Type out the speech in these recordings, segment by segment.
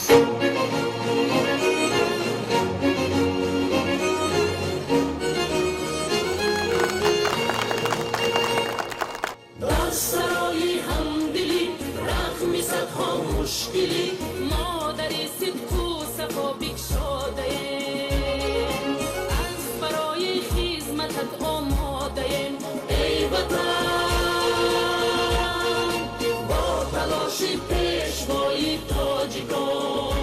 در سرای همدلی رغم صدها مشکلی مادری صدق و صفا بگشاده از برای خدمتت آماده ای وطن با تلاش پیشوای تاجیکان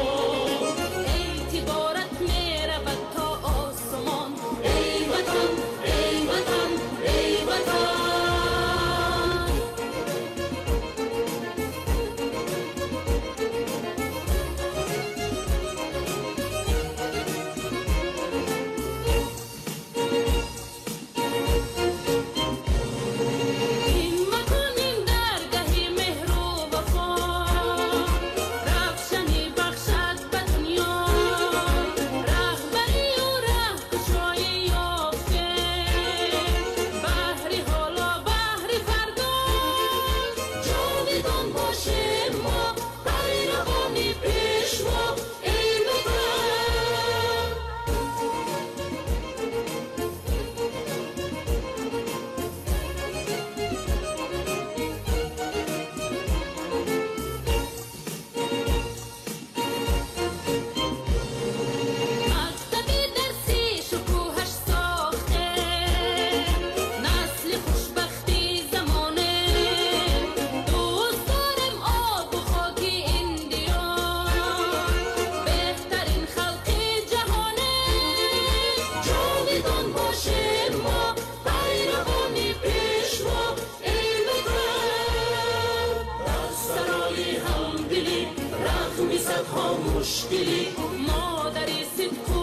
اعتبارت می رود تا آسمان ای وطن ای وطن ای وطن مشکلی مادری صدق